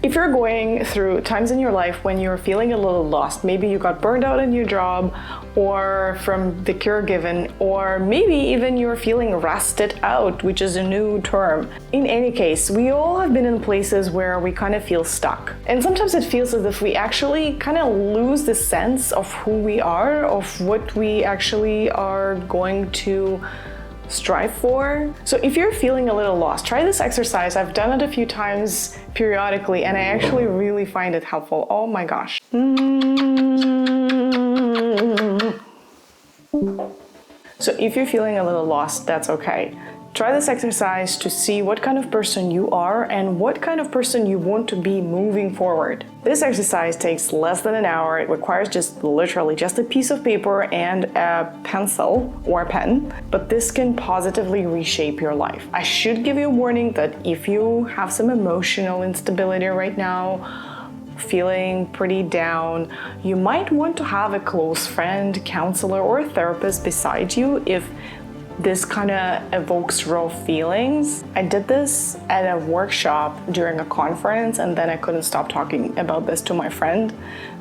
If you're going through times in your life when you're feeling a little lost, maybe you got burned out in your job or from the caregiving, or maybe even you're feeling rusted out, which is a new term. In any case, we all have been in places where we kind of feel stuck. And sometimes it feels as if we actually kind of lose the sense of who we are, of what we actually are going to strive for. So if you're feeling a little lost, try this exercise. I've done it a few times periodically, and I actually really find it helpful. Oh my gosh. So if you're feeling a little lost, that's okay. Try this exercise to see what kind of person you are and what kind of person you want to be moving forward. This exercise takes less than an hour. It requires literally just a piece of paper and a pencil or a pen, but this can positively reshape your life. I should give you a warning that if you have some emotional instability right now, feeling pretty down, you might want to have a close friend, counselor, or a therapist beside you if this kind of evokes raw feelings. I did this at a workshop during a conference, and then I couldn't stop talking about this to my friend.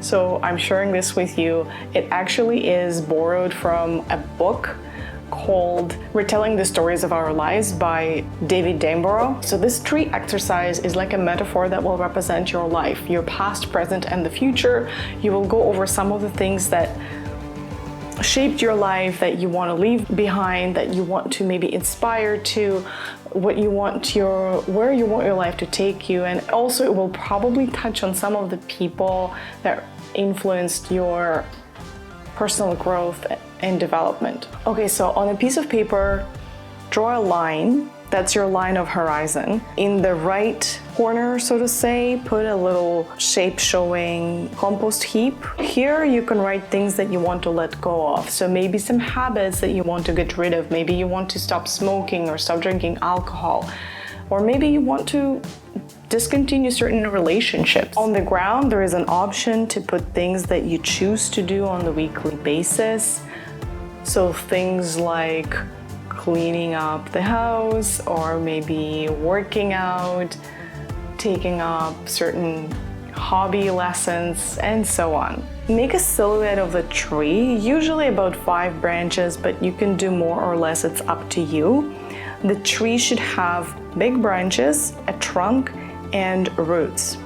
So I'm sharing this with you. It actually is borrowed from a book called Retelling the Stories of Our Lives by David Damborough. So this tree exercise is like a metaphor that will represent your life, your past, present, and the future. You will go over some of the things that shaped your life, that you want to leave behind, that you want to maybe inspire to, where you want your life to take you. And also it will probably touch on some of the people that influenced your personal growth and development. Okay, so on a piece of paper, draw a line. That's your line of horizon. In the right corner, so to say, put a little shape showing compost heap. Here you can write things that you want to let go of. So maybe some habits that you want to get rid of. Maybe you want to stop smoking or stop drinking alcohol. Or maybe you want to discontinue certain relationships. On the ground, there is an option to put things that you choose to do on the weekly basis. So things like cleaning up the house, or maybe working out, taking up certain hobby lessons, and so on. Make a silhouette of the tree, usually about 5 branches, but you can do more or less, it's up to you. The tree should have big branches, a trunk, and roots.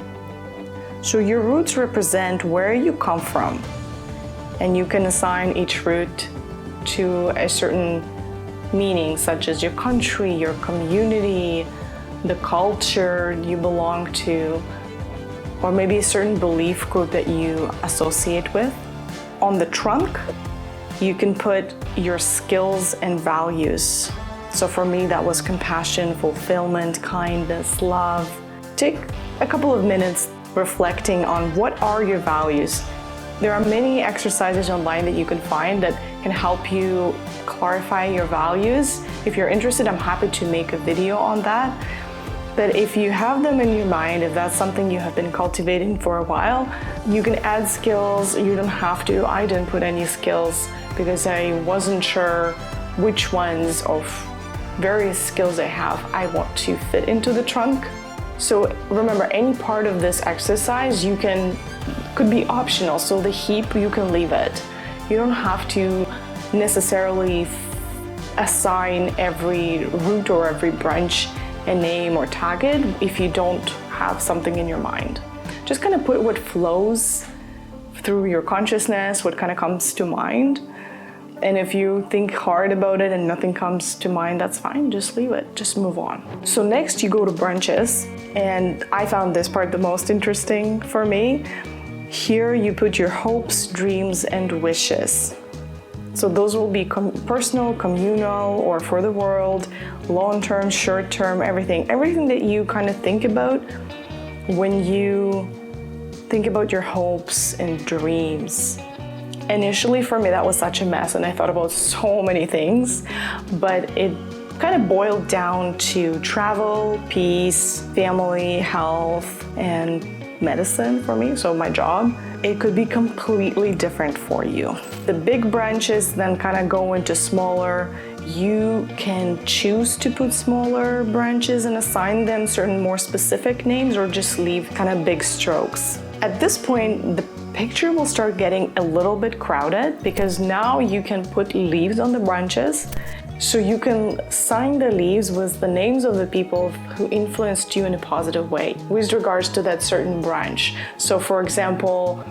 So your roots represent where you come from, and you can assign each root to a certain meaning, such as your country, your community, the culture you belong to, or maybe a certain belief group that you associate with. On the trunk, you can put your skills and values. So for me, that was compassion, fulfillment, kindness, love. Take a couple of minutes reflecting on what are your values. There are many exercises online that you can find that can help you clarify your values. If you're interested, I'm happy to make a video on that. But if you have them in your mind, if that's something you have been cultivating for a while, you can add skills. You don't have to. I didn't put any skills because I wasn't sure which ones of various skills I have I want to fit into the trunk. So remember, any part of this exercise could be optional. So the heap, you can leave it. You don't have to necessarily assign every root or every branch a name or tag it if you don't have something in your mind. Just kind of put what flows through your consciousness, what kind of comes to mind. And if you think hard about it and nothing comes to mind, that's fine, just leave it, just move on. So next you go to branches, and I found this part the most interesting for me. Here you put your hopes, dreams, and wishes. So those will be personal, communal, or for the world, long-term, short-term, everything that you kind of think about when you think about your hopes and dreams. Initially for me that was such a mess, and I thought about so many things, but it kind of boiled down to travel, peace, family, health, and medicine for me, so my job. It could be completely different for you. The big branches then kind of go into smaller You can choose to put smaller branches and assign them certain more specific names, or just leave kind of big strokes. At this point, the picture will start getting a little bit crowded because now you can put leaves on the branches. So you can sign the leaves with the names of the people who influenced you in a positive way with regards to that certain branch. So for example,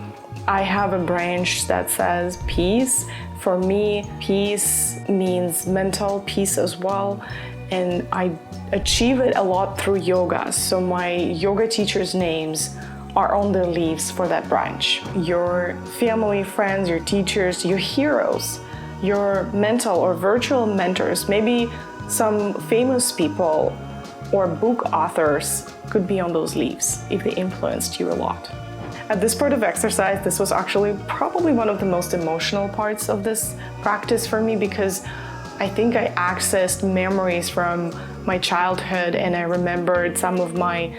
I have a branch that says peace. For me, peace means mental peace as well. And I achieve it a lot through yoga. So my yoga teachers' names are on the leaves for that branch. Your family, friends, your teachers, your heroes, your mental or virtual mentors, maybe some famous people or book authors could be on those leaves if they influenced you a lot. At this part of exercise, this was actually probably one of the most emotional parts of this practice for me, because I think I accessed memories from my childhood, and I remembered some of my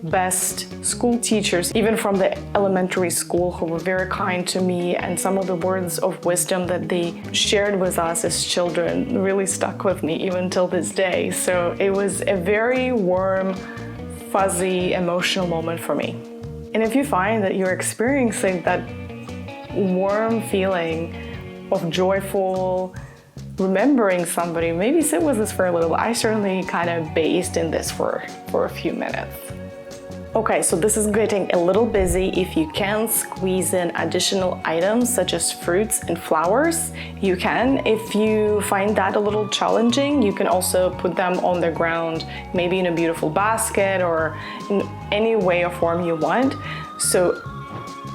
best school teachers, even from the elementary school, who were very kind to me, and some of the words of wisdom that they shared with us as children really stuck with me even till this day. So it was a very warm, fuzzy, emotional moment for me. And if you find that you're experiencing that warm feeling of joyful remembering somebody, maybe sit with this for a little. I certainly kind of based in this for a few minutes. Okay, so this is getting a little busy. If you can squeeze in additional items such as fruits and flowers, you can. If you find that a little challenging, you can also put them on the ground, maybe in a beautiful basket or in any way or form you want. So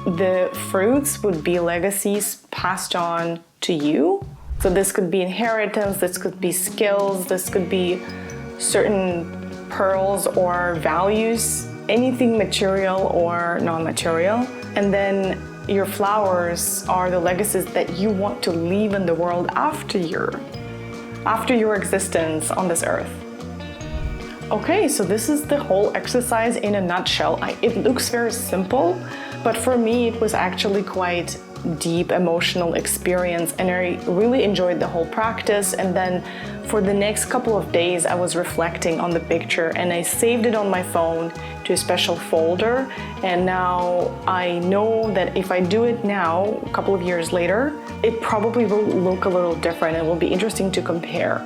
the fruits would be legacies passed on to you. So this could be inheritance, this could be skills, this could be certain pearls or values, anything material or non-material. And then your flowers are the legacies that you want to leave in the world after your existence on this earth. Okay, so this is the whole exercise in a nutshell. It looks very simple, but for me it was actually quite deep emotional experience, and I really enjoyed the whole practice. And then for the next couple of days I was reflecting on the picture, and I saved it on my phone to a special folder, and now I know that if I do it now, a couple of years later, it probably will look a little different. It will be interesting to compare.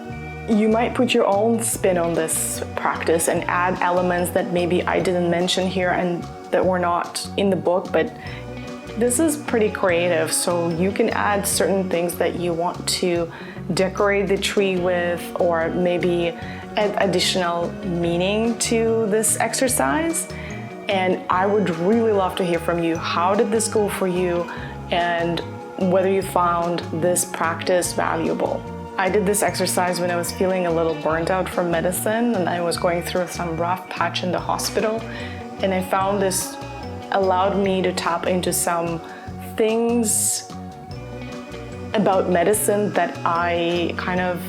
You might put your own spin on this practice and add elements that maybe I didn't mention here and that were not in the book, but this is pretty creative, so you can add certain things that you want to decorate the tree with, or maybe add additional meaning to this exercise. And I would really love to hear from you. How did this go for you, and whether you found this practice valuable? I did this exercise when I was feeling a little burnt out from medicine, and I was going through some rough patch in the hospital, and I found this allowed me to tap into some things about medicine that I kind of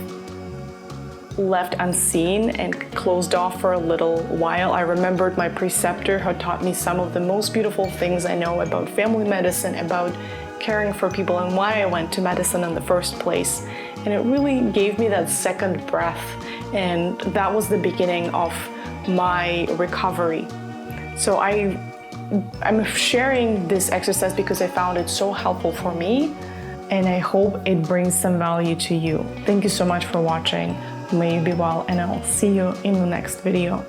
left unseen and closed off for a little while. I remembered my preceptor who taught me some of the most beautiful things I know about family medicine, about caring for people, and why I went to medicine in the first place. And it really gave me that second breath, and that was the beginning of my recovery. So I'm sharing this exercise because I found it so helpful for me, and I hope it brings some value to you. Thank you so much for watching. May you be well, and I'll see you in the next video.